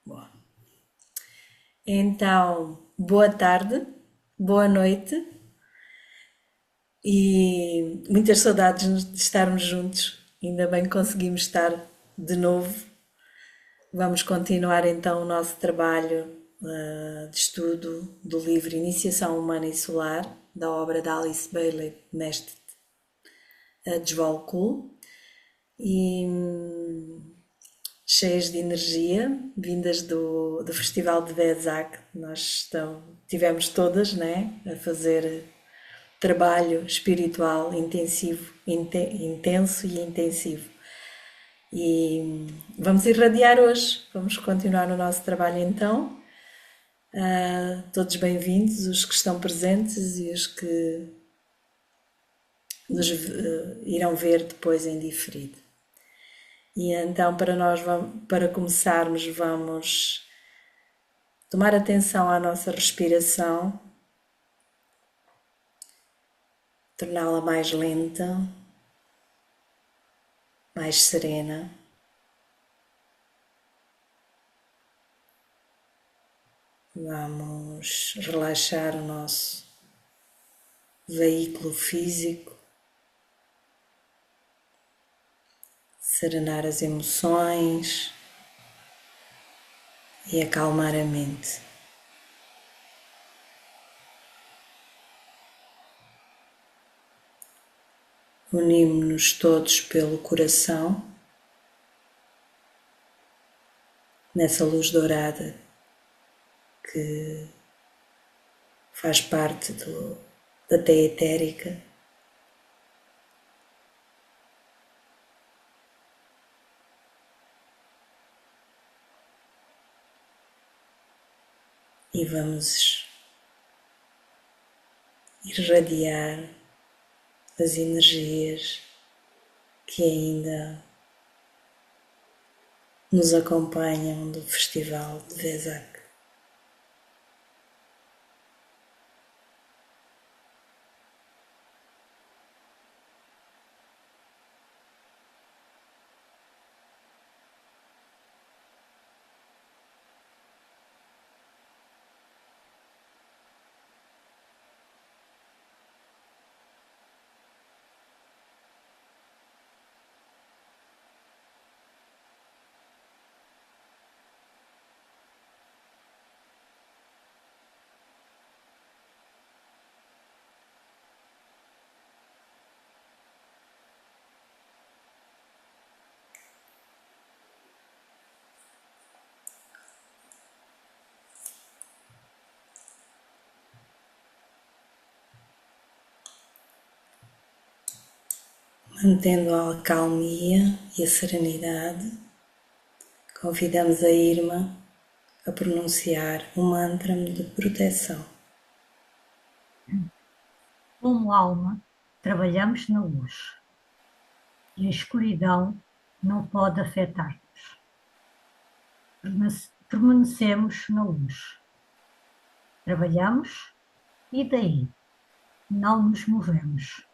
Boa. Então, boa tarde, boa noite e muitas saudades de estarmos juntos. Ainda bem que conseguimos estar de novo. Vamos continuar então o nosso trabalho de estudo do livro Iniciação Humana e Solar, da obra de Alice Bailey, mestre Djwal e cheias de energia, vindas do Festival de Vesak. Tivemos todas, né, a fazer trabalho espiritual intensivo, intenso e intensivo. E vamos irradiar hoje, vamos continuar o nosso trabalho então. Todos bem-vindos, os que estão presentes e os que nos irão ver depois em diferido. E então, para começarmos, vamos tomar atenção à nossa respiração, torná-la mais lenta, mais serena. Vamos relaxar o nosso veículo físico, serenar as emoções e acalmar a mente. Unimos-nos todos pelo coração, nessa luz dourada que faz parte da teia etérica. E vamos irradiar as energias que ainda nos acompanham do Festival de Vesak. Mantendo a calmia e a serenidade, convidamos a Irma a pronunciar um mantra de proteção. Como alma, trabalhamos na luz e a escuridão não pode afetar-nos. Permanecemos na luz. Trabalhamos e daí não nos movemos.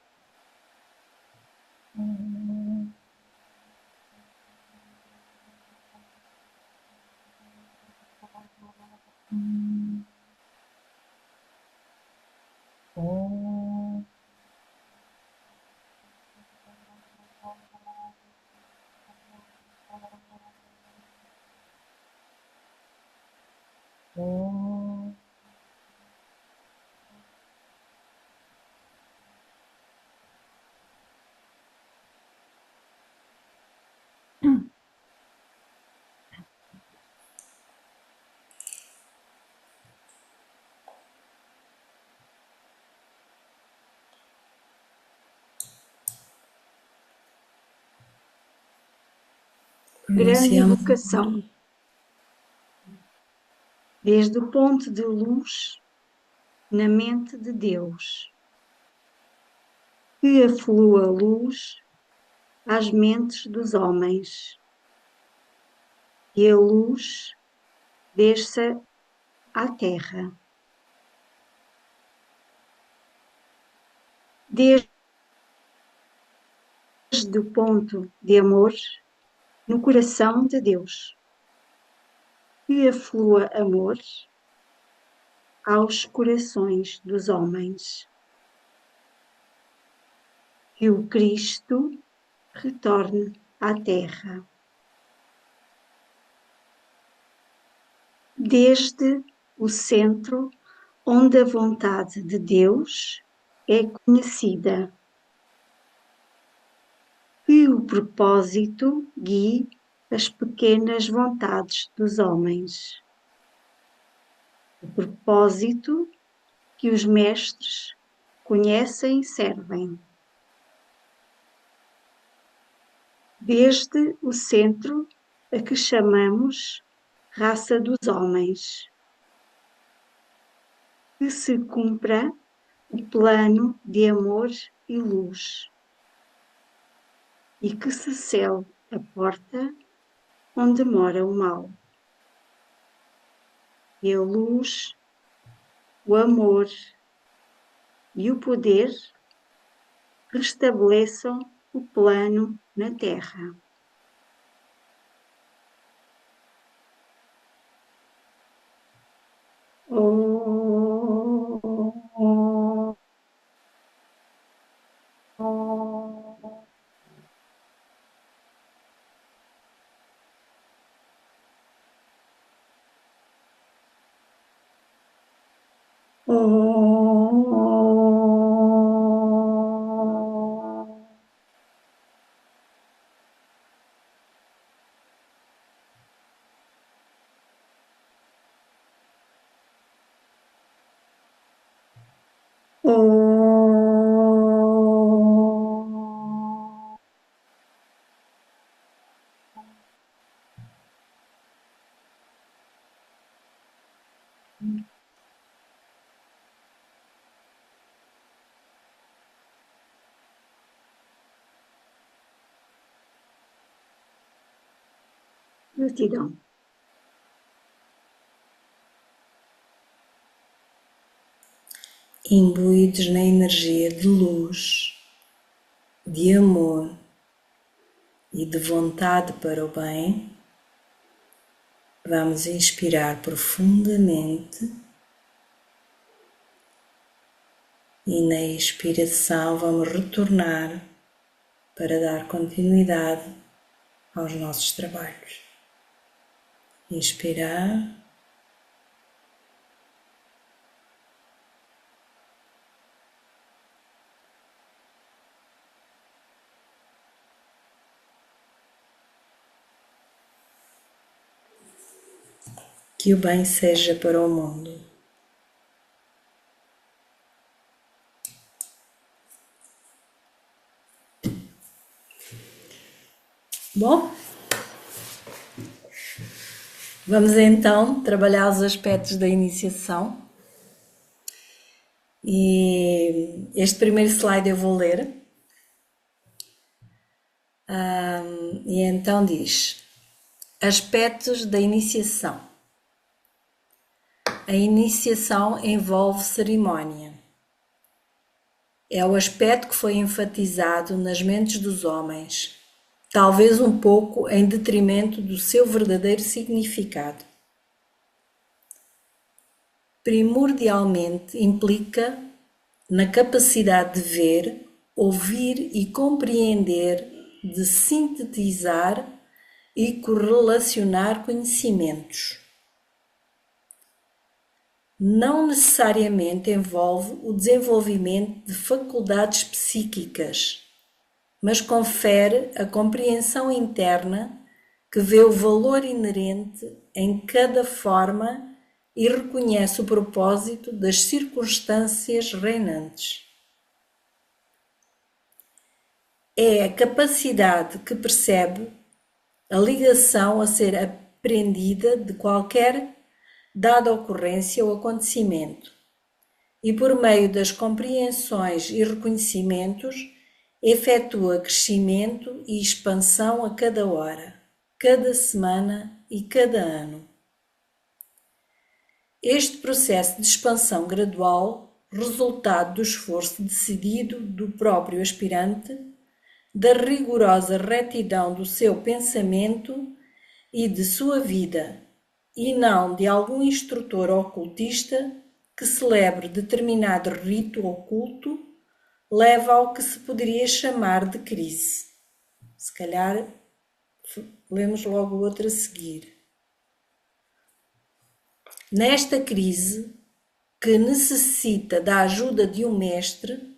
Grande Pronunciamos evocação, desde o ponto de luz na mente de Deus, que aflua luz às mentes dos homens, e a luz desça à terra. Desde o ponto de amor no coração de Deus, que aflua amor aos corações dos homens. Que o Cristo retorne à Terra. Desde o centro onde a vontade de Deus é conhecida. Que o propósito guie as pequenas vontades dos homens. O propósito que os mestres conhecem e servem. Desde o centro a que chamamos raça dos homens. Que se cumpra o plano de amor e luz. E que se cele a porta onde mora o mal. E a luz, o amor e o poder restabeleçam o plano na Terra. Gratidão. Imbuídos na energia de luz, de amor e de vontade para o bem, vamos inspirar profundamente e na expiração vamos retornar para dar continuidade aos nossos trabalhos. Inspirar. Que o bem seja para o mundo. Bom, vamos então trabalhar os aspectos da iniciação. E este primeiro slide eu vou ler. E então diz: aspectos da iniciação. A iniciação envolve cerimónia. É o aspecto que foi enfatizado nas mentes dos homens, talvez um pouco em detrimento do seu verdadeiro significado. Primordialmente implica na capacidade de ver, ouvir e compreender, de sintetizar e correlacionar conhecimentos. Não necessariamente envolve o desenvolvimento de faculdades psíquicas, mas confere a compreensão interna que vê o valor inerente em cada forma e reconhece o propósito das circunstâncias reinantes. É a capacidade que percebe a ligação a ser aprendida de qualquer dada ocorrência ou acontecimento, e por meio das compreensões e reconhecimentos, efetua crescimento e expansão a cada hora, cada semana e cada ano. Este processo de expansão gradual, resultado do esforço decidido do próprio aspirante, da rigorosa retidão do seu pensamento e de sua vida, e não de algum instrutor ocultista que celebre determinado rito oculto, leva ao que se poderia chamar de crise. Se calhar lemos logo outra a seguir. Nesta crise, que necessita da ajuda de um mestre,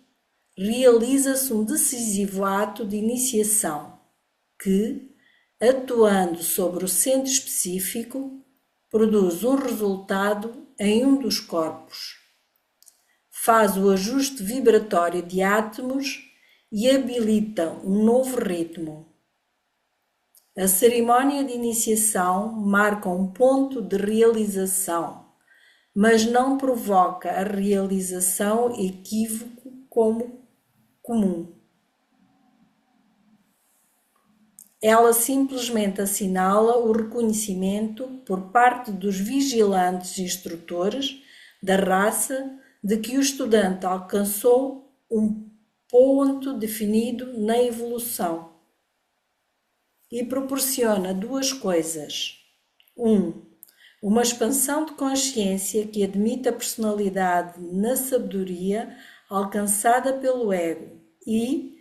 realiza-se um decisivo ato de iniciação que, atuando sobre o centro específico, produz um resultado em um dos corpos, faz o ajuste vibratório de átomos e habilita um novo ritmo. A cerimónia de iniciação marca um ponto de realização, mas não provoca a realização equívoco como comum. Ela simplesmente assinala o reconhecimento por parte dos vigilantes instrutores da raça de que o estudante alcançou um ponto definido na evolução e proporciona duas coisas. Uma expansão de consciência que admite a personalidade na sabedoria alcançada pelo ego e,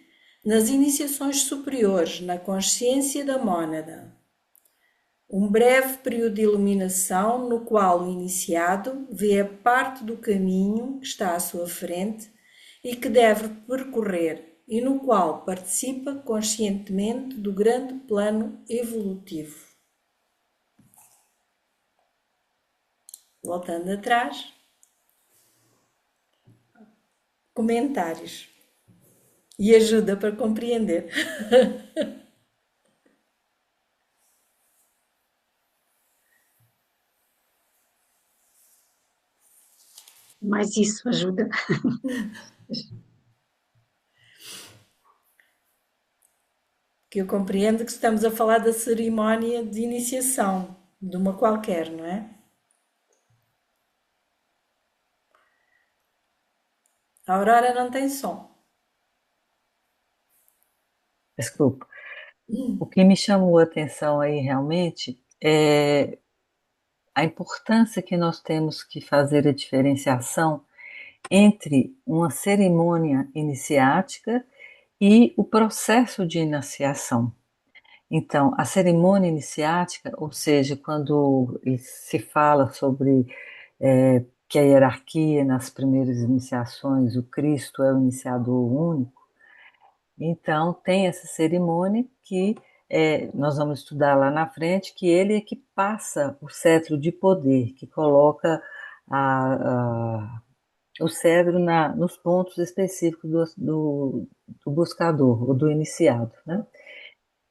nas iniciações superiores, na consciência da mônada. Um breve período de iluminação no qual o iniciado vê a parte do caminho que está à sua frente e que deve percorrer e no qual participa conscientemente do grande plano evolutivo. Voltando atrás, comentários e ajuda para compreender. Mas isso ajuda. Que eu compreendo que estamos a falar da cerimónia de iniciação, de uma qualquer, não é? A Aurora não tem som. Desculpa. O que me chamou a atenção aí realmente é a importância que nós temos que fazer a diferenciação entre uma cerimônia iniciática e o processo de iniciação. Então, a cerimônia iniciática, ou seja, quando se fala sobre que a hierarquia nas primeiras iniciações, o Cristo é o iniciador único, então tem essa cerimônia que nós vamos estudar lá na frente, que ele é que passa o cetro de poder, que coloca o cedro nos pontos específicos do buscador, ou do iniciado, né?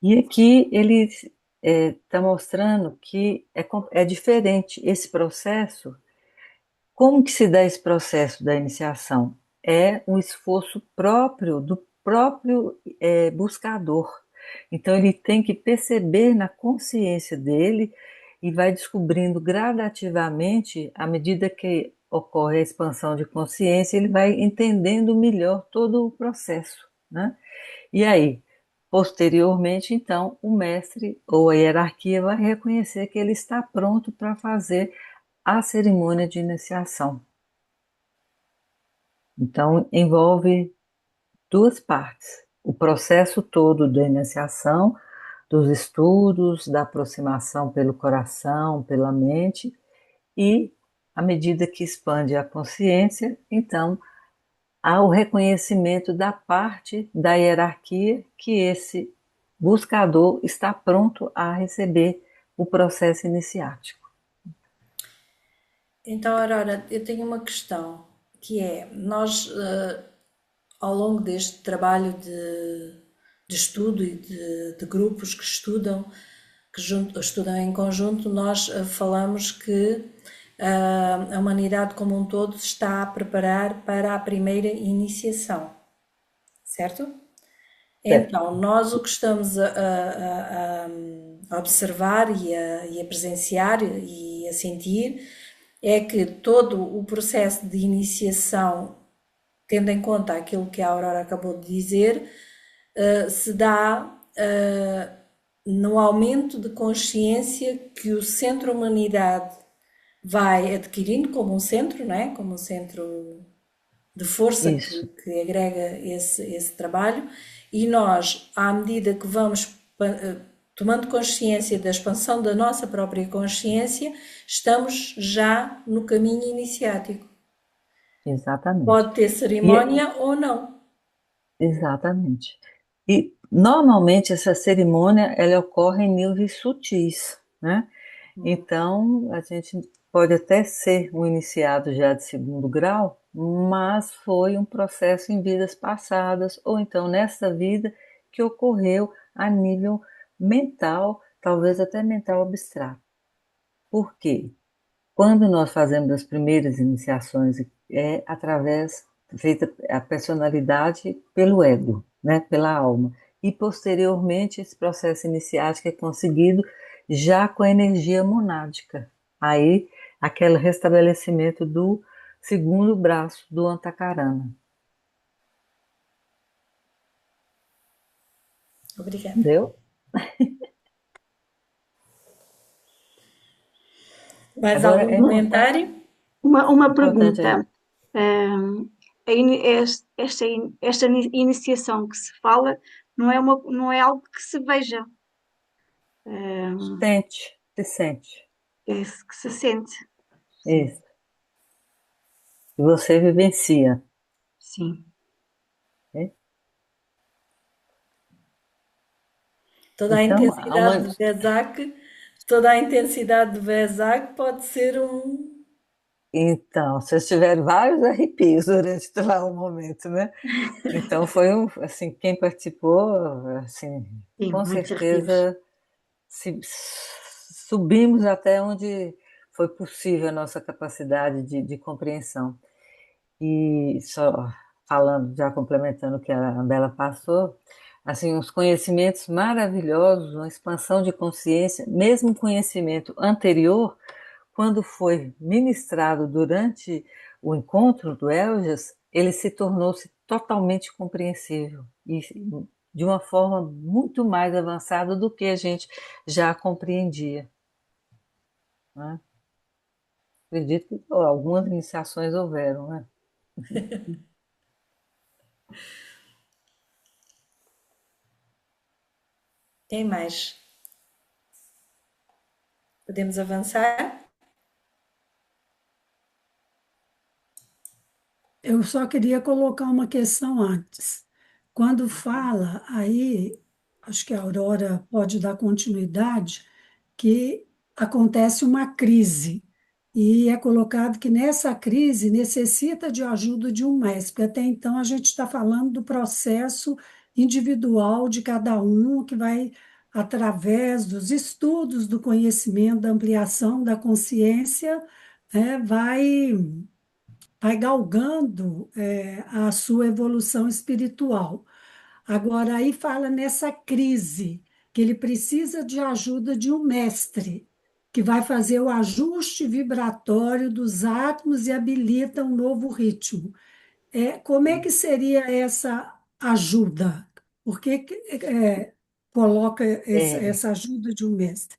E aqui ele está mostrando que é diferente esse processo. Como que se dá esse processo da iniciação? É um esforço próprio do próprio buscador. Então ele tem que perceber na consciência dele e vai descobrindo gradativamente, à medida que ocorre a expansão de consciência, ele vai entendendo melhor todo o processo, né? E aí, posteriormente, então, o mestre ou a hierarquia vai reconhecer que ele está pronto para fazer a cerimônia de iniciação. Então, envolve duas partes: o processo todo da iniciação, dos estudos, da aproximação pelo coração, pela mente, e à medida que expande a consciência, então há o reconhecimento da parte da hierarquia que esse buscador está pronto a receber o processo iniciático. Então, Aurora, eu tenho uma questão, que é, nós, ao longo deste trabalho de estudo e de grupos que estudam, estudam em conjunto, nós falamos que a humanidade como um todo se está a preparar para a primeira iniciação, certo? Então, nós o que estamos a observar e a presenciar e a sentir é que todo o processo de iniciação, tendo em conta aquilo que a Aurora acabou de dizer, se dá no aumento de consciência que o Centro Humanidade vai adquirindo como um centro, não é? Como um centro de força Isso, que agrega esse trabalho, e nós, à medida que vamos tomando consciência da expansão da nossa própria consciência, estamos já no caminho iniciático. exatamente. Pode ter E cerimónia ou não. exatamente. E normalmente essa cerimônia ela ocorre em níveis sutis, né? Então a gente pode até ser um iniciado já de segundo grau, mas foi um processo em vidas passadas ou então nessa vida que ocorreu a nível mental, talvez até mental abstrato. Por quê? Quando nós fazemos as primeiras iniciações, é através, feita a personalidade pelo ego, né, pela alma. E posteriormente esse processo iniciático é conseguido já com a energia monádica. Aí, aquele restabelecimento do segundo braço do Antakarana. Obrigada. Entendeu? Mais Agora algum é importante, comentário? Uma importante pergunta. Ahm, esta iniciação que se fala não é algo que se veja, sente, se sente. é que se sente. Sim, Isso. E você vivencia, sim. né? Toda a Então, intensidade de Vesak, toda a intensidade de Vesak pode ser um. então, vocês tiveram vários arrepios durante lá o momento, né? Então foi um, assim, quem participou, assim, Sim, com muitos arrepios. certeza subimos até onde foi possível a nossa capacidade de compreensão. E só falando, já complementando o que a Bela passou, assim, uns conhecimentos maravilhosos, uma expansão de consciência, mesmo conhecimento anterior quando foi ministrado durante o encontro do Eljas, ele se tornou-se totalmente compreensível e de uma forma muito mais avançada do que a gente já compreendia, né? Acredito que algumas iniciações houveram, né? Tem mais. Podemos avançar? Eu só queria colocar uma questão antes. Quando fala, aí, acho que a Aurora pode dar continuidade, que acontece uma crise. E é colocado que nessa crise necessita de ajuda de um mestre, porque até então a gente está falando do processo individual de cada um, que vai, através dos estudos, do conhecimento, da ampliação da consciência, vai galgando a sua evolução espiritual. Agora, aí fala nessa crise, que ele precisa de ajuda de um mestre, que vai fazer o ajuste vibratório dos átomos e habilita um novo ritmo. Como é que seria essa ajuda? Por que coloca É, essa ajuda de um mestre?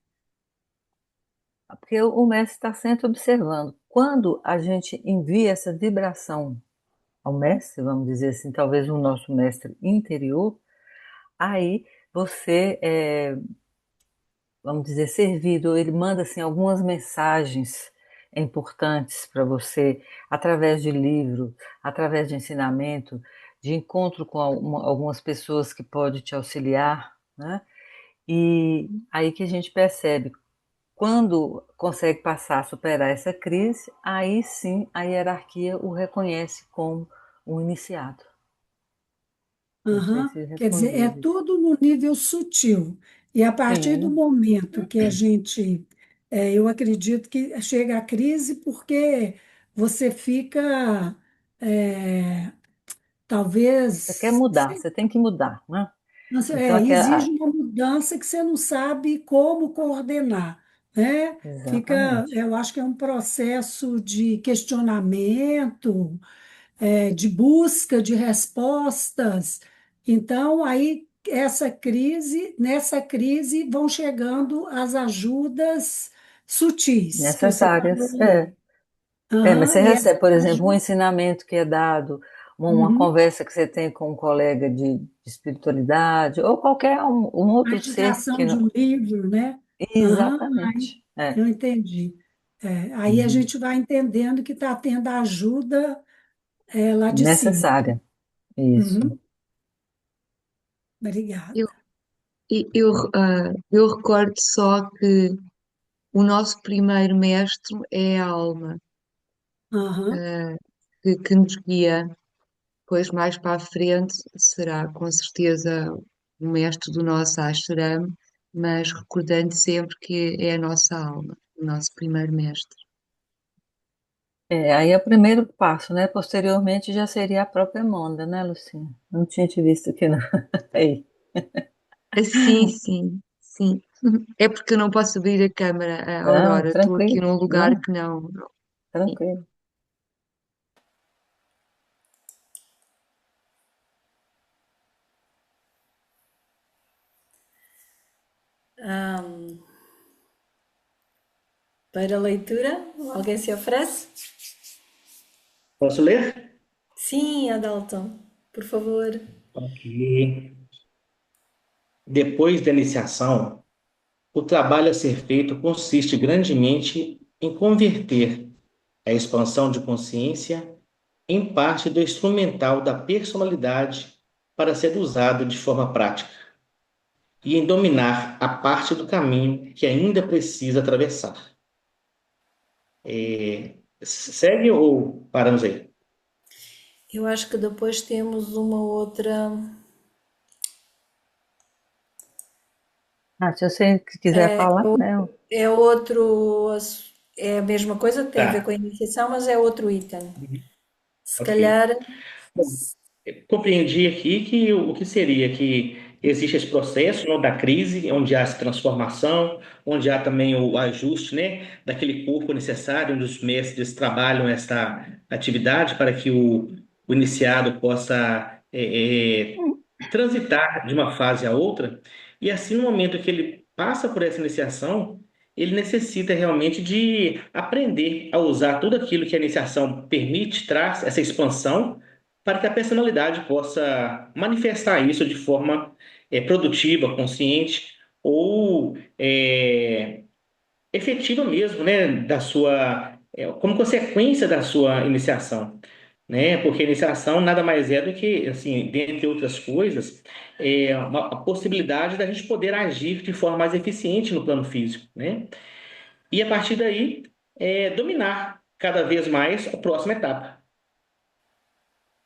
porque o mestre está sempre observando. Quando a gente envia essa vibração ao mestre, vamos dizer assim, talvez o nosso mestre interior, aí você vamos dizer, servido, ele manda assim algumas mensagens importantes para você através de livro, através de ensinamento, de encontro com algumas pessoas que podem te auxiliar, né? E aí que a gente percebe quando consegue passar, superar essa crise, aí sim a hierarquia o reconhece como um iniciado. Não sei Aham. se Quer dizer, é respondi isso. tudo no nível sutil. E a partir do Sim, momento que a gente, eu acredito que chega a crise porque você fica, é, você quer talvez, mudar, você tem que mudar, né? não sei, Então, exige uma mudança que você não sabe como coordenar, né? Fica, exatamente. eu acho que é um processo de questionamento, de busca de respostas. Então, aí nessa crise vão chegando as ajudas sutis que você necessárias. falou aí. Mas Aham, você e essa recebe, por exemplo, um ajuda, ensinamento que é dado, uma uhum, conversa que você tem com um colega de espiritualidade, ou qualquer um a outro ser que indicação de não. um livro, né? Aham, aí Exatamente. eu entendi. Aí a Uhum. gente vai entendendo que está tendo ajuda lá de cima. Necessária. Isso. Uhum, obrigada. Eu, eu recordo só que o nosso primeiro mestre é a alma, Aham. ah, que nos guia. Pois mais para a frente será com certeza o mestre do nosso ashram, mas recordando sempre que é a nossa alma, o nosso primeiro mestre. Aí é o primeiro passo, né? Posteriormente já seria a própria Monda, né, Lucinha? Não tinha te visto aqui, não. Aí. Sim, sim, sim. É porque eu não posso abrir a câmara, a Não, Aurora. Estou aqui tranquilo. num lugar Não, que não. Sim. tranquilo. Para leitura, alguém se oferece? Posso ler? Sim, Adalton, por favor. Ok. Depois da iniciação, o trabalho a ser feito consiste grandemente em converter a expansão de consciência em parte do instrumental da personalidade para ser usado de forma prática e em dominar a parte do caminho que ainda precisa atravessar. Segue ou paramos aí? Eu acho que depois temos uma outra. Se você quiser falar, né? É outro. É a mesma coisa, tem a ver com Tá. a iniciação, mas é outro item. Se Ok. calhar. Compreendi aqui que o que seria que existe esse processo, não, da crise, onde há essa transformação, onde há também o ajuste, né, daquele corpo necessário, onde os mestres trabalham esta atividade para que o iniciado possa transitar de uma fase a outra. E assim, no momento que ele passa por essa iniciação, ele necessita realmente de aprender a usar tudo aquilo que a iniciação permite, traz essa expansão para que a personalidade possa manifestar isso de forma produtiva, consciente ou efetiva mesmo, né, da sua, como consequência da sua iniciação, né? Porque a iniciação nada mais é do que, assim, dentre outras coisas, a possibilidade da gente poder agir de forma mais eficiente no plano físico, né? E a partir daí, dominar cada vez mais a próxima etapa.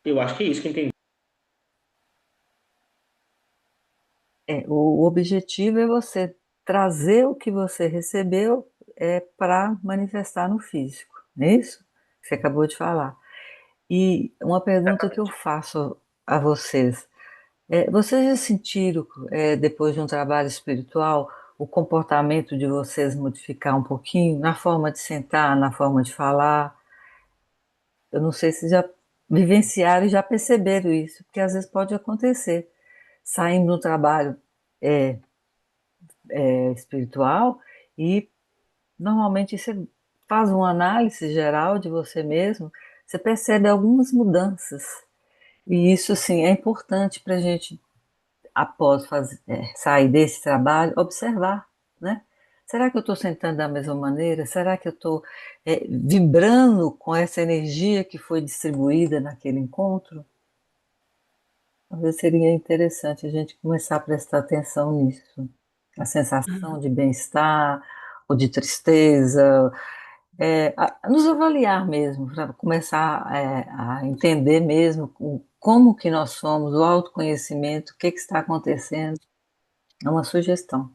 Eu acho que é isso que eu entendi. O objetivo é você trazer o que você recebeu para manifestar no físico, não é isso? Que você acabou de falar. E uma pergunta que eu faço a vocês: vocês já sentiram, depois de um trabalho espiritual, o comportamento de vocês modificar um pouquinho, na forma de sentar, na forma de falar? Eu não sei se já vivenciaram e já perceberam isso, porque às vezes pode acontecer. Saindo do trabalho é, espiritual e normalmente você faz uma análise geral de você mesmo, você percebe algumas mudanças. E isso, assim, é importante para a gente, após sair desse trabalho, observar, né? Será que eu estou sentando da mesma maneira? Será que eu estou vibrando com essa energia que foi distribuída naquele encontro? Talvez seria interessante a gente começar a prestar atenção nisso. A sensação de bem-estar ou de tristeza, a nos avaliar mesmo, para começar a entender mesmo como que nós somos, o autoconhecimento, o que que está acontecendo. É uma sugestão.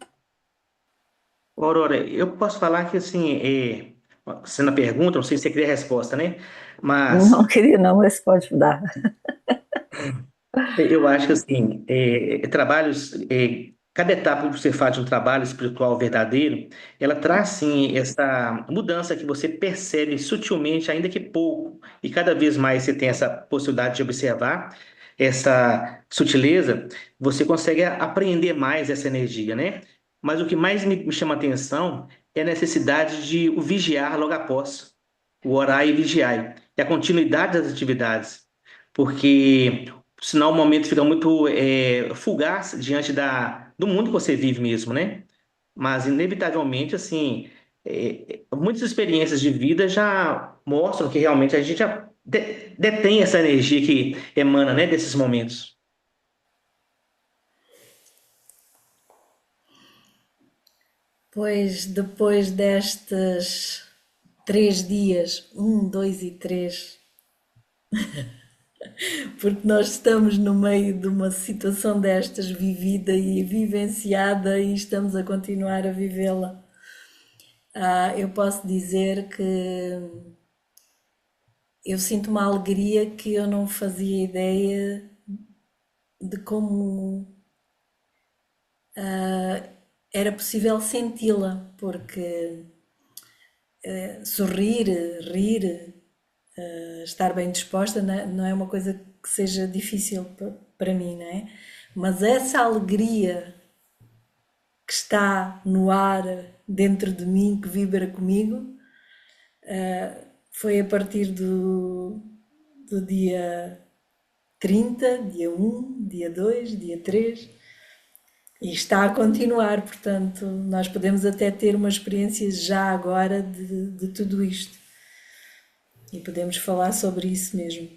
Aurora, eu posso falar que, assim, sendo a pergunta, não sei se você queria a resposta, né? Não Mas queria não, mas pode dar. eu acho que, assim, trabalhos, cada etapa que você faz de um trabalho espiritual verdadeiro, ela traz, sim, essa mudança que você percebe sutilmente, ainda que pouco, e cada vez mais você tem essa possibilidade de observar. essa sutileza, você consegue apreender mais essa energia, né? Mas o que mais me chama a atenção é a necessidade de o vigiar logo após, o orar e vigiar, e a continuidade das atividades, porque senão o momento fica muito fugaz diante do mundo que você vive mesmo, né? Mas inevitavelmente, assim, muitas experiências de vida já mostram que realmente a gente já detém essa energia que emana, né, desses momentos. Pois depois destes 3 dias, 1, 2 e 3, porque nós estamos no meio de uma situação destas vivida e vivenciada e estamos a continuar a vivê-la. Eu posso dizer que eu sinto uma alegria que eu não fazia ideia de como era possível senti-la, porque sorrir, rir, estar bem disposta não é uma coisa que seja difícil para mim, não é? Mas essa alegria que está no ar dentro de mim, que vibra comigo, foi a partir do dia 30, dia 1, dia 2, dia 3, e está a continuar, portanto, nós podemos até ter uma experiência já agora de tudo isto. E podemos falar sobre isso mesmo.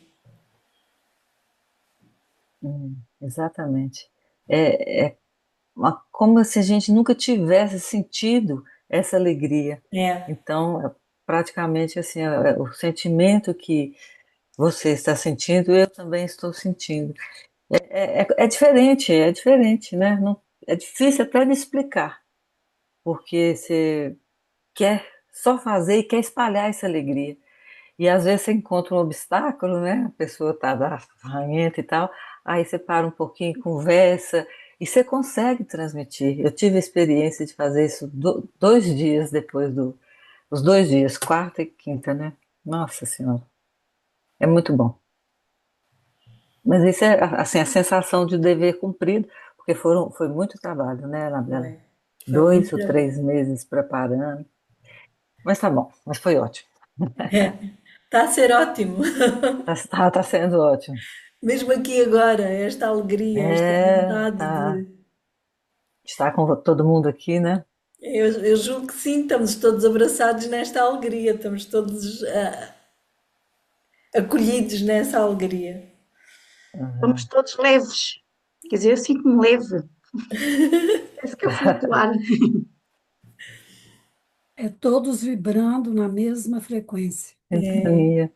Exatamente. É como se a gente nunca tivesse sentido essa alegria. É, Então, praticamente assim, o sentimento que você está sentindo, eu também estou sentindo. É diferente, né? Não, é difícil até de explicar, porque você quer só fazer e quer espalhar essa alegria. E às vezes você encontra um obstáculo, né? A pessoa está ranhenta e tal, aí você para um pouquinho, conversa, e você consegue transmitir. Eu tive a experiência de fazer isso 2 dias depois os 2 dias, quarta e quinta, né? Nossa Senhora, é muito bom. Mas isso é assim, a sensação de dever cumprido, porque foi muito trabalho, né, Anabela? foi muito Dois ou trabalho. 3 meses preparando. Mas tá bom, mas foi ótimo. Está a ser ótimo. Tá sendo ótimo. Mesmo aqui agora, esta alegria, esta vontade Tá. de. Está com todo mundo aqui, né? Eu julgo que sim, estamos todos abraçados nesta alegria, estamos todos acolhidos nessa alegria. Somos todos leves. Quer dizer, eu sinto-me leve. Parece que eu flutuar. É todos vibrando na mesma frequência. Sintonia.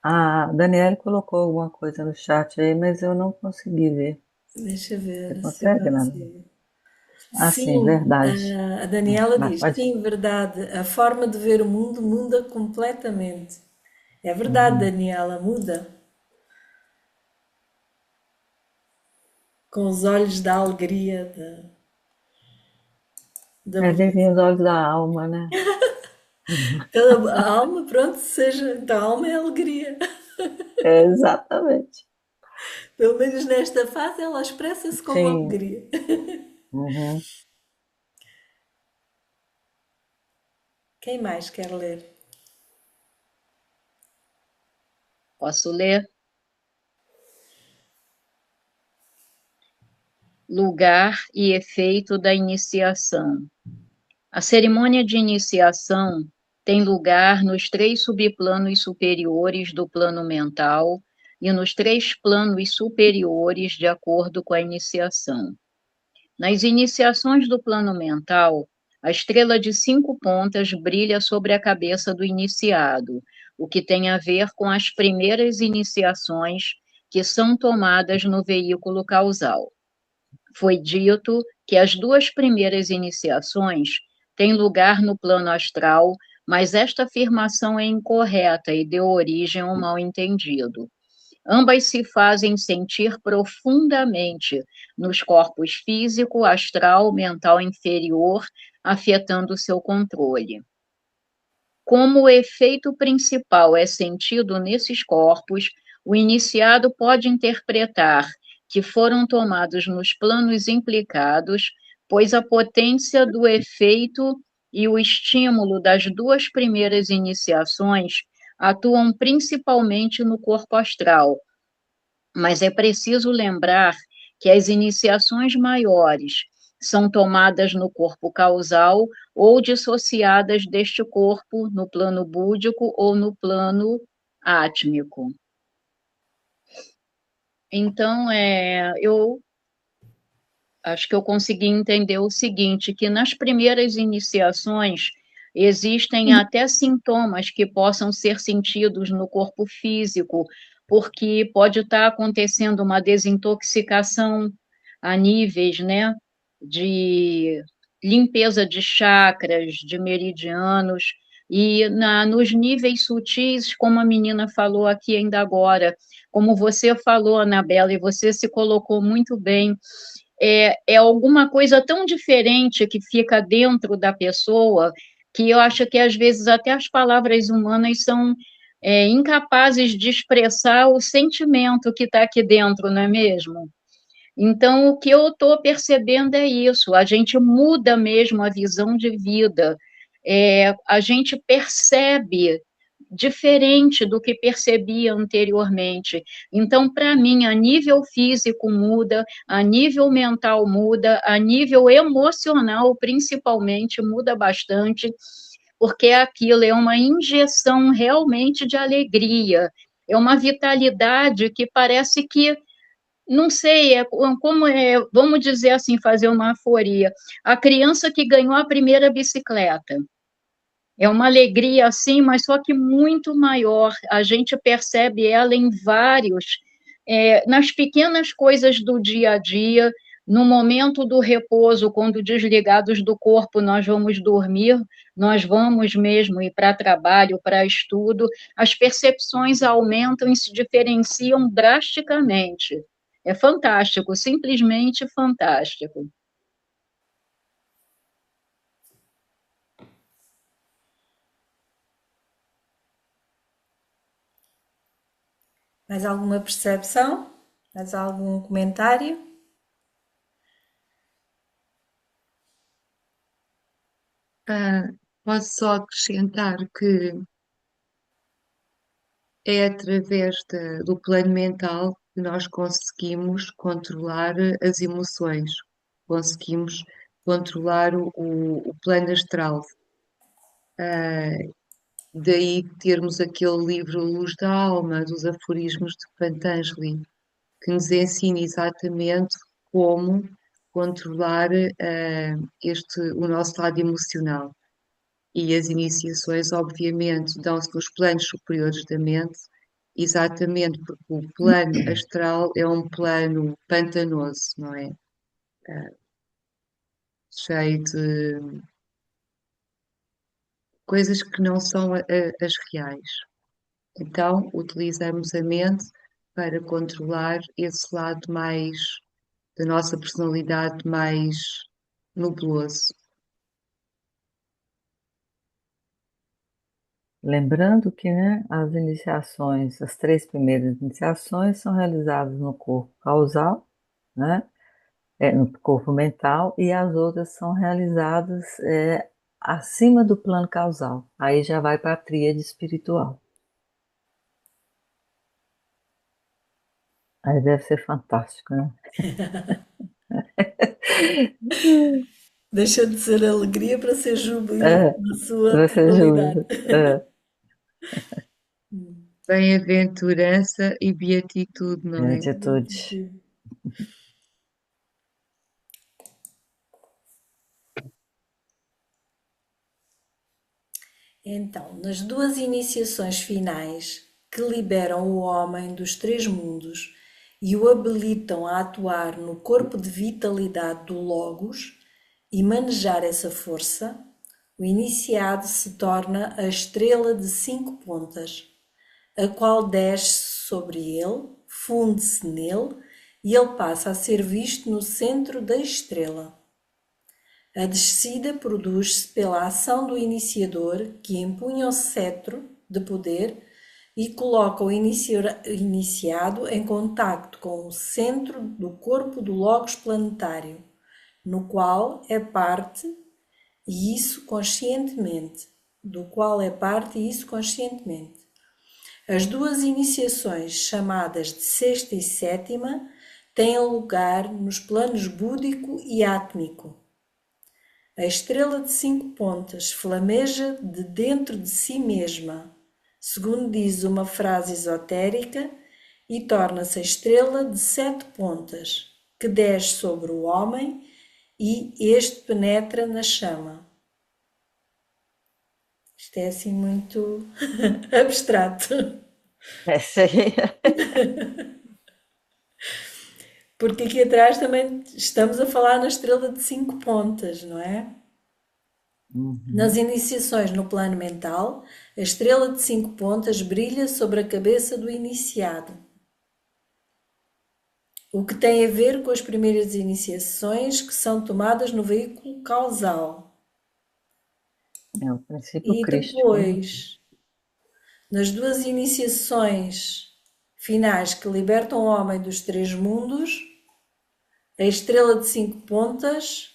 A Daniela colocou alguma coisa no chat aí, mas eu não consegui ver. Deixa eu Você ver se eu consegue, Nana? consigo. Ah, sim, Sim, verdade. a Daniela diz: Pode. sim, verdade, a forma de ver o mundo muda completamente. É verdade, Uhum. Daniela, muda. Com os olhos da alegria, da É beleza. viver os olhos da alma, né? Então, a alma, pronto, seja. Então, a alma é alegria. É, exatamente. Pelo menos nesta fase, ela expressa-se como Sim. alegria. Uhum. Quem mais quer ler? Posso ler? Lugar e efeito da iniciação. A cerimônia de iniciação tem lugar nos 3 subplanos superiores do plano mental e nos 3 planos superiores, de acordo com a iniciação. Nas iniciações do plano mental, a estrela de 5 pontas brilha sobre a cabeça do iniciado, o que tem a ver com as primeiras iniciações que são tomadas no veículo causal. Foi dito que as 2 primeiras iniciações têm lugar no plano astral, mas esta afirmação é incorreta e deu origem a um mal-entendido. Ambas se fazem sentir profundamente nos corpos físico, astral, mental inferior, afetando seu controle. Como o efeito principal é sentido nesses corpos, o iniciado pode interpretar que foram tomados nos planos implicados, pois a potência do efeito e o estímulo das duas primeiras iniciações atuam principalmente no corpo astral, mas é preciso lembrar que as iniciações maiores são tomadas no corpo causal ou dissociadas deste corpo no plano búdico ou no plano átmico. Então, eu acho que eu consegui entender o seguinte, que nas primeiras iniciações existem até sintomas que possam ser sentidos no corpo físico, porque pode estar acontecendo uma desintoxicação a níveis, né, de limpeza de chakras, de meridianos, e nos níveis sutis, como a menina falou aqui ainda agora, como você falou, Anabela, e você se colocou muito bem, é alguma coisa tão diferente que fica dentro da pessoa que eu acho que às vezes até as palavras humanas são incapazes de expressar o sentimento que está aqui dentro, não é mesmo? Então, o que eu estou percebendo é isso, a gente muda mesmo a visão de vida, a gente percebe diferente do que percebia anteriormente. Então, para mim, a nível físico muda, a nível mental muda, a nível emocional, principalmente, muda bastante, porque aquilo é uma injeção realmente de alegria, é uma vitalidade que parece que não sei, como vamos dizer assim, fazer uma aforia. A criança que ganhou a primeira bicicleta. É uma alegria assim, mas só que muito maior. A gente percebe ela em vários, nas pequenas coisas do dia a dia, no momento do repouso, quando desligados do corpo nós vamos dormir, nós vamos mesmo ir para trabalho, para estudo, as percepções aumentam e se diferenciam drasticamente. É fantástico, simplesmente fantástico. Mais alguma percepção? Mais algum comentário? Posso só acrescentar que é através do plano mental que nós conseguimos controlar as emoções, conseguimos controlar o plano astral. Daí termos aquele livro Luz da Alma, dos aforismos de Patanjali, que nos ensina exatamente como controlar o nosso lado emocional. E as iniciações, obviamente, dão-se nos planos superiores da mente, exatamente porque o plano astral é um plano pantanoso, não é? Cheio de coisas que não são as reais. Então, utilizamos a mente para controlar esse lado mais da nossa personalidade mais nubloso. Lembrando que, né, as iniciações, as três primeiras iniciações são realizadas no corpo causal, né, no corpo mental, e as outras são realizadas acima do plano causal. Aí já vai para a tríade espiritual. Aí deve ser fantástico, né? Deixa de ser alegria para ser júbilo É, na sua você totalidade. jura. É, Bem-aventurança e beatitude, não é é? atitude. Então, nas duas iniciações finais que liberam o homem dos três mundos e o habilitam a atuar no corpo de vitalidade do Logos e manejar essa força, o iniciado se torna a estrela de 5 pontas, a qual desce sobre ele, funde-se nele e ele passa a ser visto no centro da estrela. A descida produz-se pela ação do iniciador, que empunha o cetro de poder e coloca o iniciado em contacto com o centro do corpo do Logos planetário, no qual é parte e isso conscientemente, do qual é parte e isso conscientemente. As duas iniciações, chamadas de sexta e sétima, têm lugar nos planos búdico e átmico. A estrela de 5 pontas flameja de dentro de si mesma, segundo diz uma frase esotérica, e torna-se a estrela de 7 pontas, que desce sobre o homem e este penetra na chama. Isto é assim muito abstrato, Essa aí. porque aqui atrás também estamos a falar na estrela de 5 pontas, não é? Nas Uhum. iniciações no plano mental, a estrela de 5 pontas brilha sobre a cabeça do iniciado, o que tem a ver com as primeiras iniciações que são tomadas no veículo causal. É o princípio E crístico, né? depois, nas duas iniciações finais que libertam o homem dos 3 mundos, a estrela de 5 pontas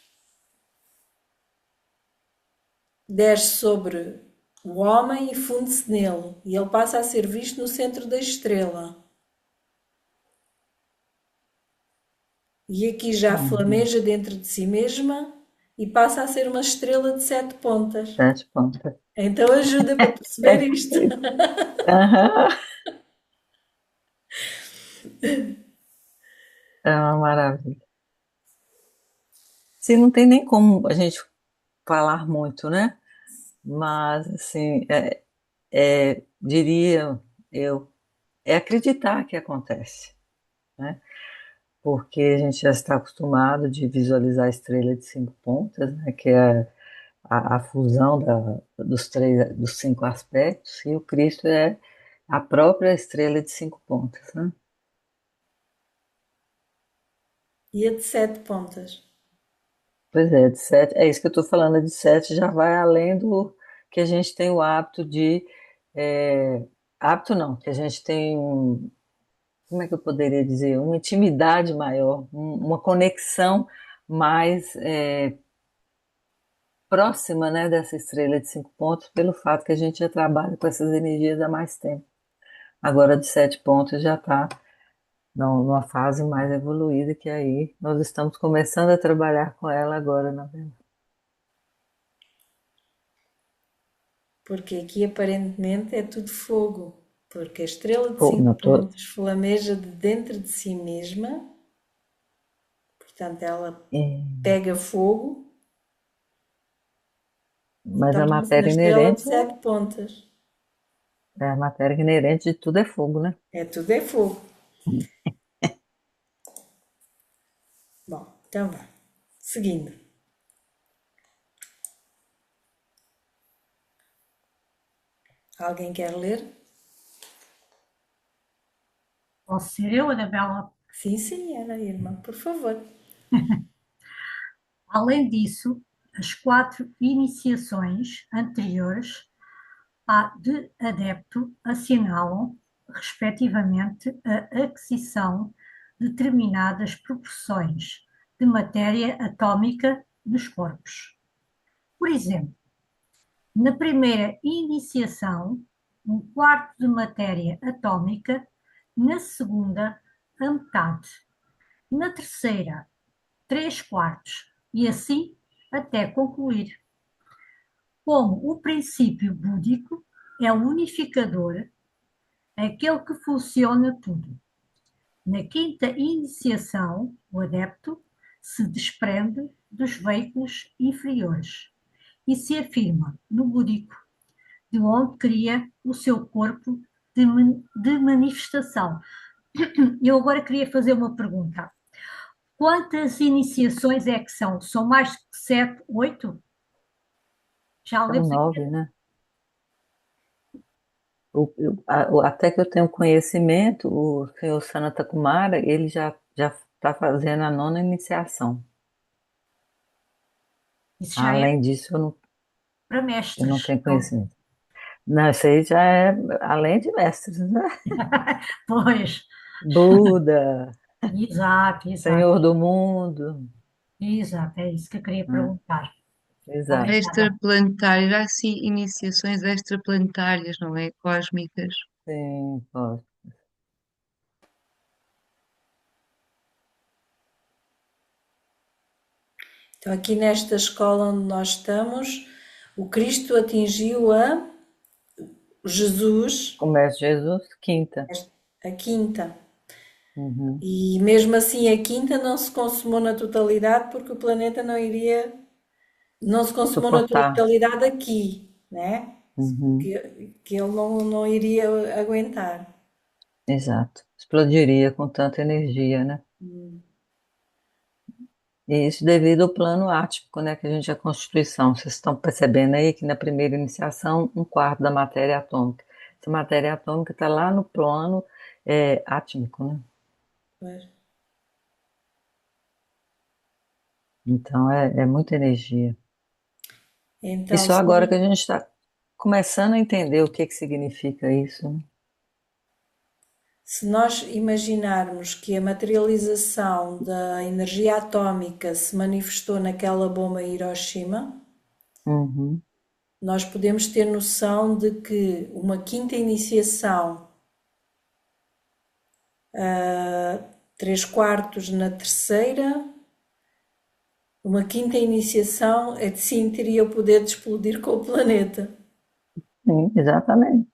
desce sobre o homem e funde-se nele, e ele passa a ser visto no centro da estrela. E aqui já Uhum. flameja dentro de si mesma e passa a ser uma estrela de 7 pontas. 7 pontas. Então ajuda para É, perceber isto. aham. É uma maravilha. Sim, não tem nem como a gente falar muito, né? Mas, assim, diria eu, é acreditar que acontece, né? Porque a gente já está acostumado de visualizar a estrela de 5 pontas, né? Que é a fusão dos 5 aspectos, e o Cristo é a própria estrela de 5 pontas, né? E a de 7 pontas. Pois é, de 7, é isso que eu estou falando, de 7 já vai além do que a gente tem o hábito é, hábito não, que a gente tem, como é que eu poderia dizer, uma intimidade maior, uma conexão mais próxima, né, dessa estrela de 5 pontos, pelo fato que a gente já trabalha com essas energias há mais tempo. Agora de 7 pontos já está numa fase mais evoluída, que aí nós estamos começando a trabalhar com ela agora, na verdade. Porque aqui aparentemente é tudo fogo. Porque a estrela de Pô, 5 não tô, pontos flameja de dentro de si mesma, portanto ela é, pega fogo e mas torna-se na estrela de 7 pontas. a matéria inerente de tudo é fogo, né? É tudo é fogo. Bom, então vá. Seguindo. Alguém quer ler? Posso ser eu, Anabela? Sim, senhora, irmã, por favor. Além disso, as 4 iniciações anteriores à de adepto assinalam, respectivamente, a aquisição de determinadas proporções de matéria atômica nos corpos. Por exemplo, na primeira iniciação, 1/4 de matéria atômica, na segunda, a metade, na terceira, 3/4, e assim até concluir. Como o princípio búdico é o unificador, aquele que funciona tudo. Na quinta iniciação, o adepto se desprende dos veículos inferiores e se afirma no búdico, de onde cria o seu corpo de manifestação. Eu agora queria fazer uma pergunta. Quantas iniciações é que são? São mais de 7, 8? Já São lemos aqui. 9, né? Até que eu tenho conhecimento, o senhor Sanata Kumara, ele já está fazendo a nona iniciação. Isso já é Além disso, para eu não mestres. tenho conhecimento. Não, isso aí já é além de mestres, né? Pois, Buda, exato, exato, Senhor do mundo. exato, é isso que eu queria Ah, perguntar. exato. Obrigada. Extraplanetárias, há sim iniciações extraplanetárias, não é? Cósmicas. Sim, pode. Então, aqui nesta escola onde nós estamos, o Cristo atingiu a Jesus, Começa Jesus, quinta. a quinta. Uhum. E mesmo assim, a quinta não se consumou na totalidade porque o planeta não se consumou na Suportar. totalidade aqui, né? Uhum. Que ele não iria aguentar. Exato. Explodiria com tanta energia, né? E isso devido ao plano ático, né? Que a gente é a Constituição. Vocês estão percebendo aí que na primeira iniciação, um quarto da matéria atômica. Essa matéria atômica está lá no plano átmico, né? Pois. Então é muita energia. E Então, só agora que a gente está começando a entender o que significa isso, né? se nós imaginarmos que a materialização da energia atómica se manifestou naquela bomba em Hiroshima, Uhum. nós podemos ter noção de que uma quinta iniciação, três quartos na terceira, uma quinta iniciação é de sim teria o poder de explodir com o planeta. Sim, exatamente.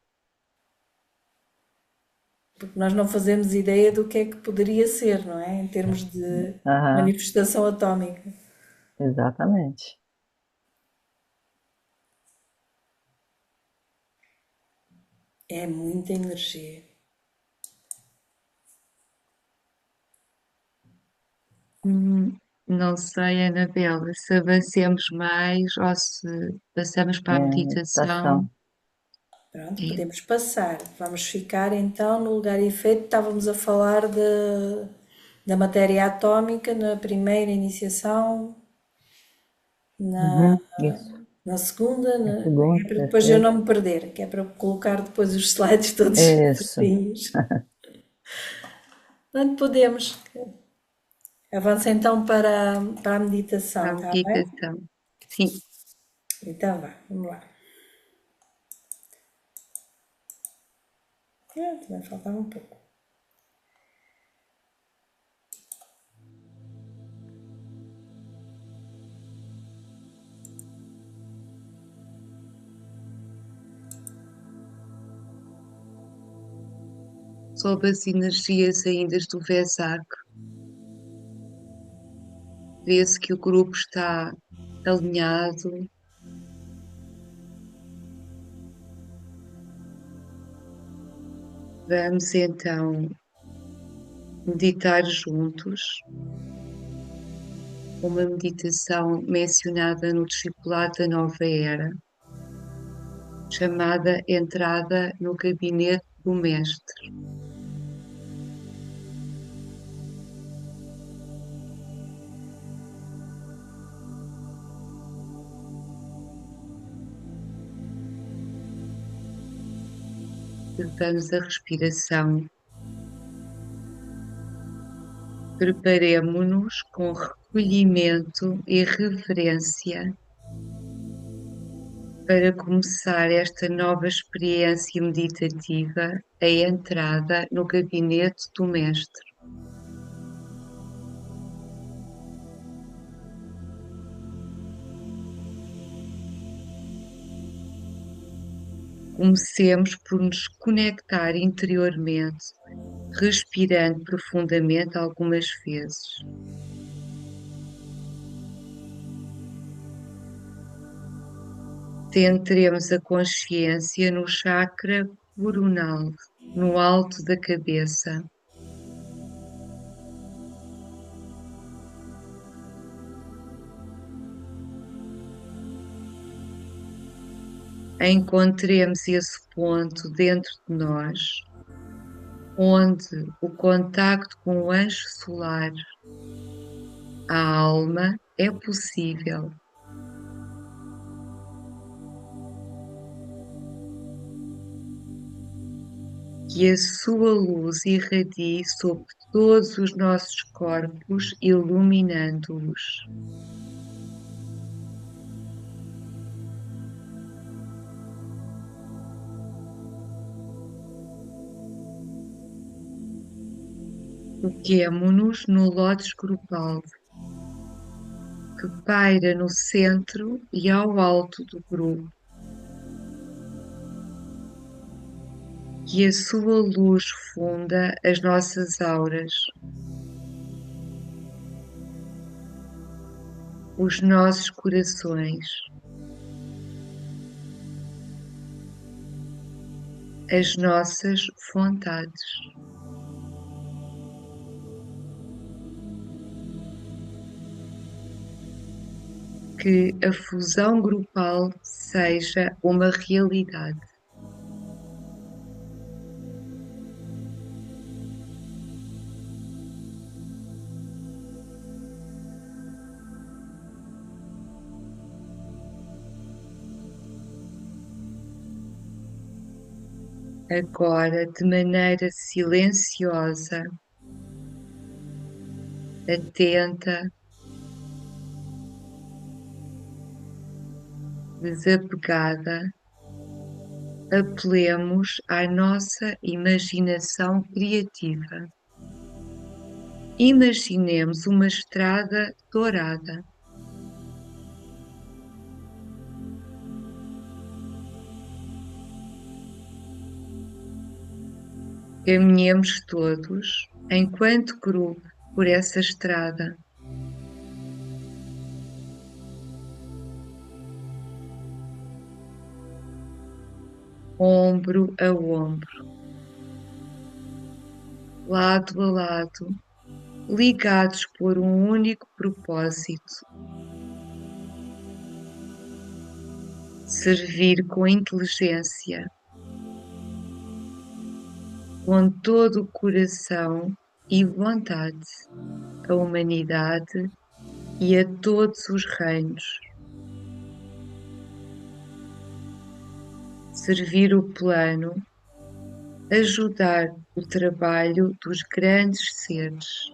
Porque nós não fazemos ideia do que é que poderia ser, não é? Em termos de Aham, manifestação atómica. exatamente. É muita energia. Hum, não sei, Anabela, se avancemos mais ou se passamos para a meditação. Meditação. Pronto, É, podemos passar. Vamos ficar então no lugar e efeito. Estávamos a falar da matéria atómica na primeira iniciação, na, Uhum, isso. na segunda, A é segunda, para depois eu terceira. não me perder, que é para colocar depois os slides todos Isso. certinhos. Portanto, podemos. Avança então para a para meditação, a está bem? meditação. Sim, Então vá, vamos lá. Também faltava um pouco. sob as energias ainda do Vesak, vê-se que o grupo está alinhado. Vamos então meditar juntos uma meditação mencionada no discipulado da Nova Era, chamada Entrada no Gabinete do Mestre. Levamos a respiração. Preparemo-nos com recolhimento e reverência para começar esta nova experiência meditativa, a entrada no gabinete do Mestre. Comecemos por nos conectar interiormente, respirando profundamente algumas vezes. Centremos a consciência no chakra coronal, no alto da cabeça. Encontremos esse ponto dentro de nós, onde o contacto com o anjo solar, a alma, é possível. Que a sua luz irradie sobre todos os nossos corpos, iluminando-os. Foquemo-nos no lótus grupal, que paira no centro e ao alto do grupo. Que a sua luz funda as nossas auras, os nossos corações, as nossas vontades. Que a fusão grupal seja uma realidade. Agora, de maneira silenciosa, atenta, desapegada, apelemos à nossa imaginação criativa. Imaginemos uma estrada dourada. Caminhemos todos, enquanto grupo, por essa estrada. Ombro a ombro, lado a lado, ligados por um único propósito: servir com inteligência, com todo o coração e vontade, a humanidade e a todos os reinos. Servir o plano, ajudar o trabalho dos grandes seres.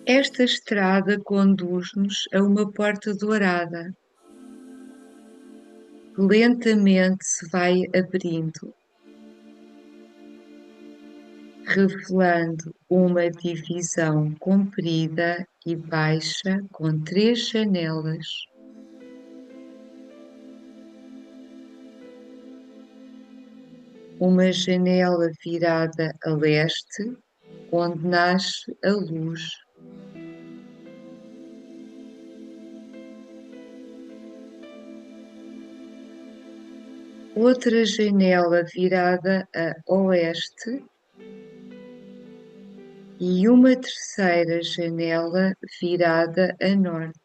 Esta estrada conduz-nos a uma porta dourada, que lentamente se vai abrindo, revelando uma divisão comprida e baixa com 3 janelas. Uma janela virada a leste, onde nasce a luz. Outra janela virada a oeste e uma terceira janela virada a norte.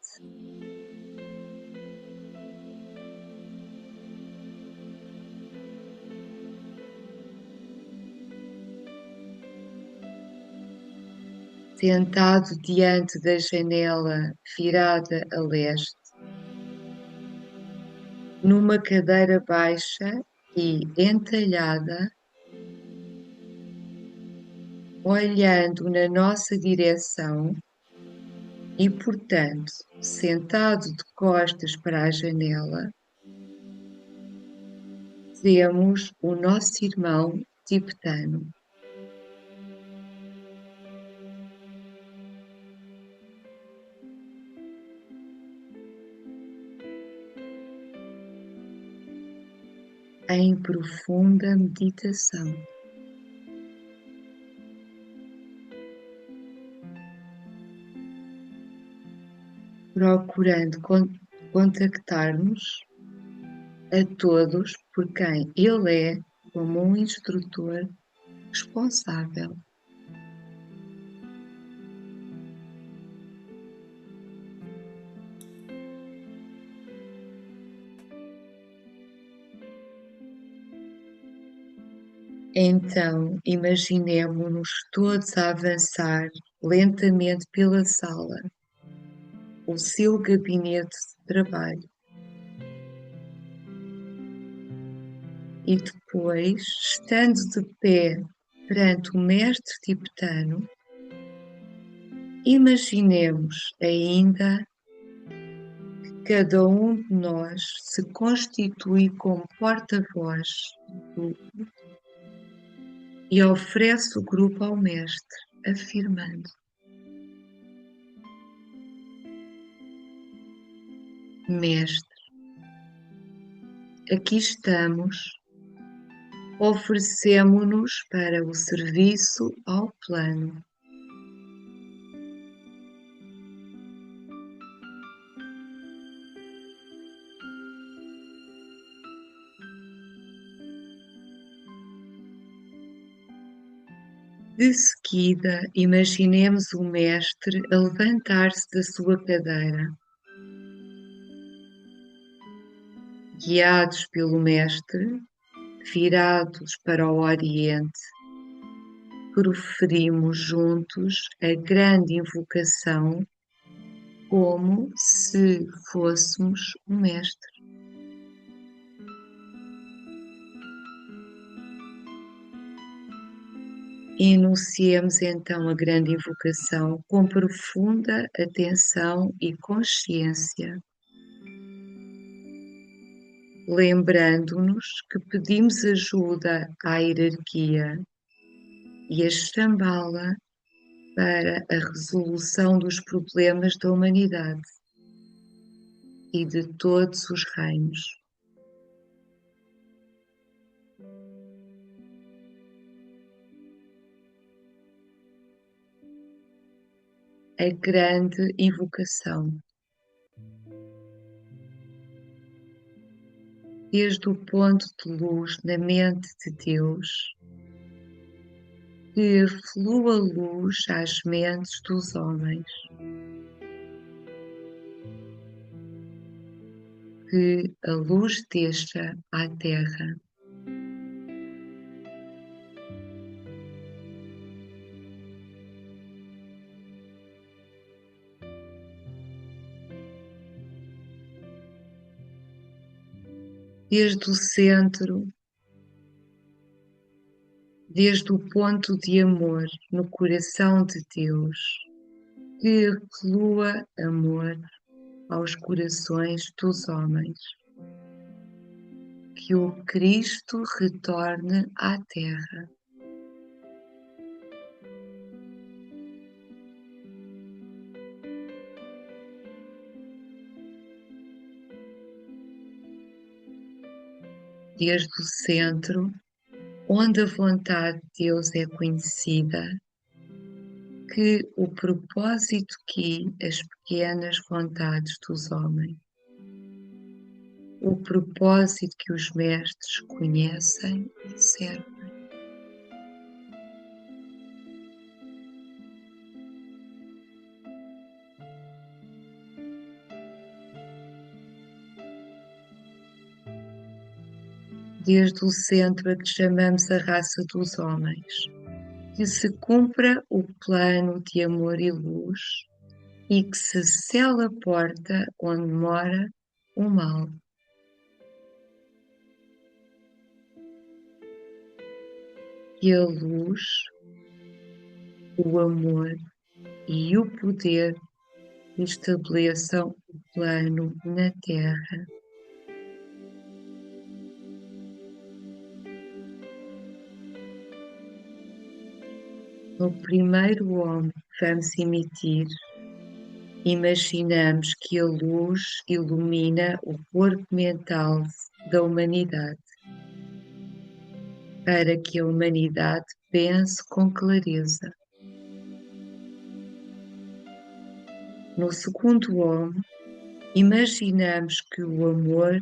Sentado diante da janela virada a leste, numa cadeira baixa e entalhada, olhando na nossa direção e, portanto, sentado de costas para a janela, vemos o nosso irmão tibetano. Em profunda meditação. Procurando contactar-nos a todos por quem ele é como um instrutor responsável. Então, imaginemo-nos todos a avançar lentamente pela sala, o seu gabinete de trabalho. E depois, estando de pé perante o mestre tibetano, imaginemos ainda que cada um de nós se constitui como porta-voz do grupo e oferece o grupo ao mestre, afirmando: Mestre, aqui estamos, oferecemo-nos para o serviço ao plano. De seguida, imaginemos o mestre a levantar-se da sua cadeira. Guiados pelo mestre, virados para o Oriente, proferimos juntos a grande invocação como se fôssemos o mestre. Enunciemos então a grande invocação com profunda atenção e consciência, lembrando-nos que pedimos ajuda à hierarquia e a Shambhala para a resolução dos problemas da humanidade e de todos os reinos. A grande invocação. Desde o ponto de luz na mente de Deus, que flua luz às mentes dos homens, que a luz desça à terra. Desde o centro, desde o ponto de amor no coração de Deus, que flua amor aos corações dos homens, que o Cristo retorne à terra. Desde o centro, onde a vontade de Deus é conhecida, que o propósito guie as pequenas vontades dos homens, o propósito que os mestres conhecem e servem. Desde o centro a que chamamos a raça dos homens, que se cumpra o plano de amor e luz e que se cele a porta onde mora o mal. Que a luz, o amor e o poder estabeleçam o plano na Terra. No primeiro Om que vamos emitir, imaginamos que a luz ilumina o corpo mental da humanidade, para que a humanidade pense com clareza. No segundo Om, imaginamos que o amor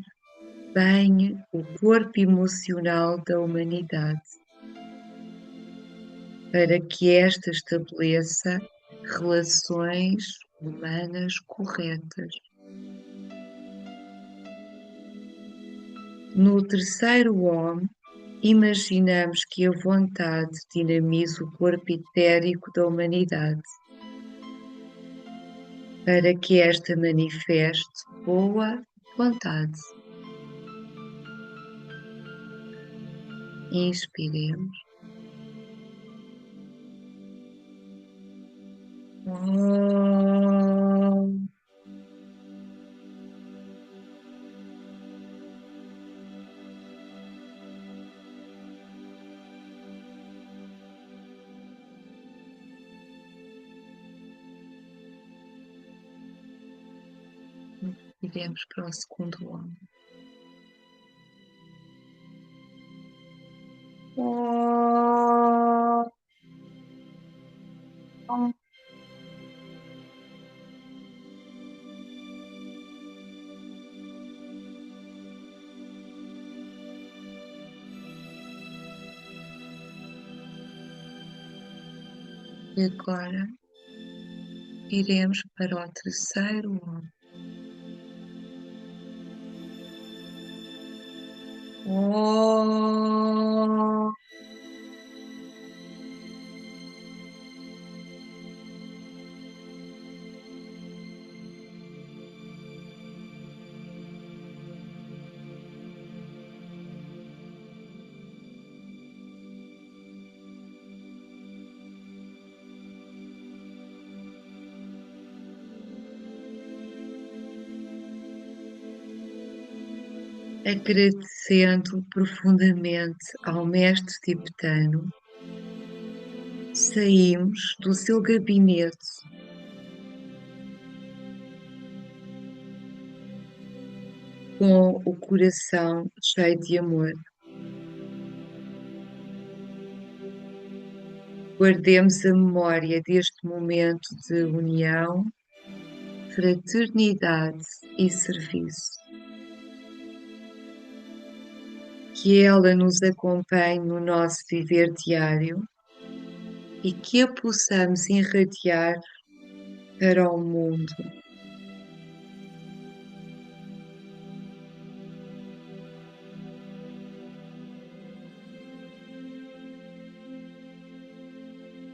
banhe o corpo emocional da humanidade, para que esta estabeleça relações humanas corretas. No terceiro Om, Imaginamos que a vontade dinamiza o corpo etérico da humanidade, para que esta manifeste boa vontade. Inspiremos. Om. Iremos para o segundo Om. Om. E agora iremos para o terceiro Om. Om. Agradecendo profundamente ao mestre tibetano, saímos do seu gabinete com o coração cheio de amor. Guardemos a memória deste momento de união, fraternidade e serviço. Que ela nos acompanhe no nosso viver diário e que a possamos irradiar para o mundo.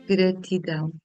Gratidão.